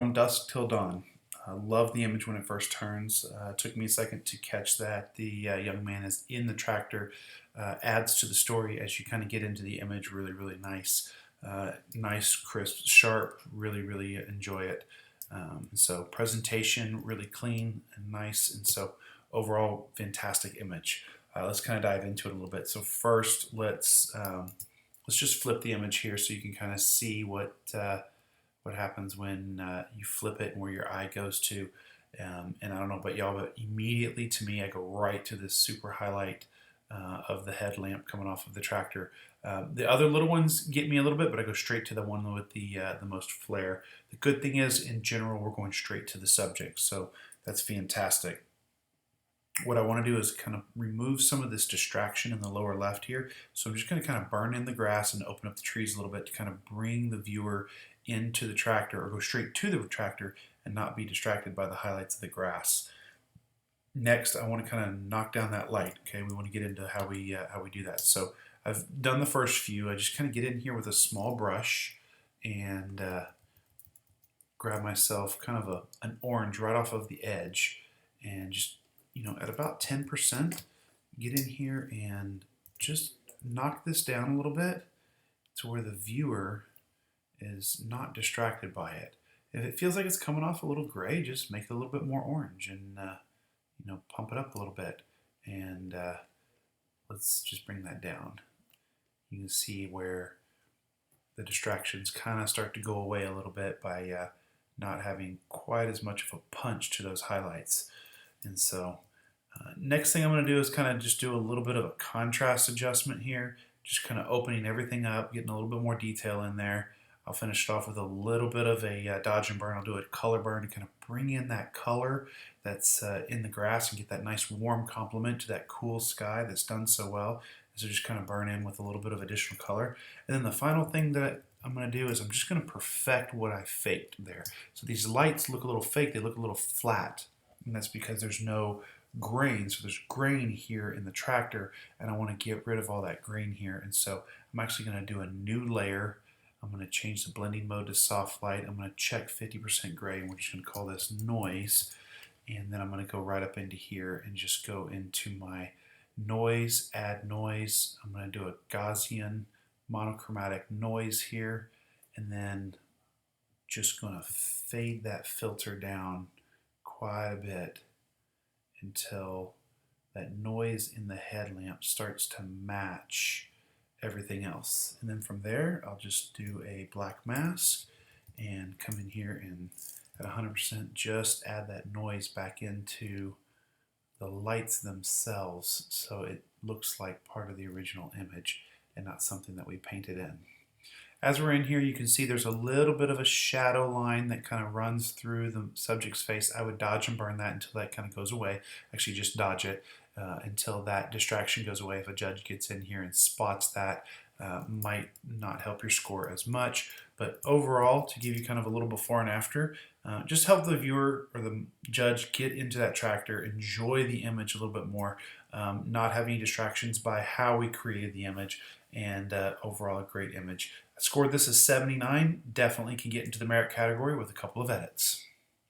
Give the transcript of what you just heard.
From dusk till dawn. I love the image when it first turns. It took me a second to catch that the young man is in the tractor. Adds to the story as you kind of get into the image. Really, really nice. Nice, crisp, sharp. Really, really enjoy it. So presentation really clean and nice. And so overall, fantastic image. Let's kind of dive into it a little bit. So first, let's just flip the image here so you can kind of see what happens when you flip it and where your eye goes to. And I don't know about y'all, but immediately to me, I go right to this super highlight of the headlamp coming off of the tractor. The other little ones get me a little bit, but I go straight to the one with the most flare. The good thing is, in general, we're going straight to the subject, so that's fantastic. What I want to do is kind of remove some of this distraction in the lower left here. So I'm just going to kind of burn in the grass and open up the trees a little bit to kind of bring the viewer into the tractor, or go straight to the tractor and not be distracted by the highlights of the grass. Next, I want to kind of knock down that light. Okay, we want to get into how we do that. So I've done the first few. I just kind of get in here with a small brush and grab myself kind of an orange right off of the edge, and just at about 10%, get in here and just knock this down a little bit to where the viewer is not distracted by it. If it feels like it's coming off a little gray, just make it a little bit more orange and pump it up a little bit. And let's just bring that down. You can see where the distractions kind of start to go away a little bit by not having quite as much of a punch to those highlights. And so next thing I'm going to do is kind of just do a little bit of a contrast adjustment here, just kind of opening everything up, getting a little bit more detail in there. I'll finish it off with a little bit of a dodge and burn. I'll do a color burn to kind of bring in that color that's in the grass and get that nice warm complement to that cool sky that's done so well. So just kind of burn in with a little bit of additional color. And then the final thing that I'm going to do is I'm just going to perfect what I faked there. So these lights look a little fake, they look a little flat. And that's because there's no grain. So there's grain here in the tractor, and I want to get rid of all that grain here. And so I'm actually going to do a new layer. I'm going to change the blending mode to soft light. I'm going to check 50% gray, and we're just going to call this noise. And then I'm going to go right up into here and just go into my noise, add noise. I'm going to do a Gaussian monochromatic noise here, and then just going to fade that filter down quite a bit until that noise in the headlamp starts to match everything else. And then from there, I'll just do a black mask and come in here and at 100% just add that noise back into the lights themselves so it looks like part of the original image and not something that we painted in. As we're in here, you can see there's a little bit of a shadow line that kind of runs through the subject's face. I would dodge and burn that until that kind of goes away. Actually, just dodge it until that distraction goes away. If a judge gets in here and spots that, might not help your score as much. But overall, to give you kind of a little before and after, just help the viewer or the judge get into that tractor, enjoy the image a little bit more, not have any distractions by how we created the image, and overall a great image. I scored this as 79, definitely can get into the merit category with a couple of edits.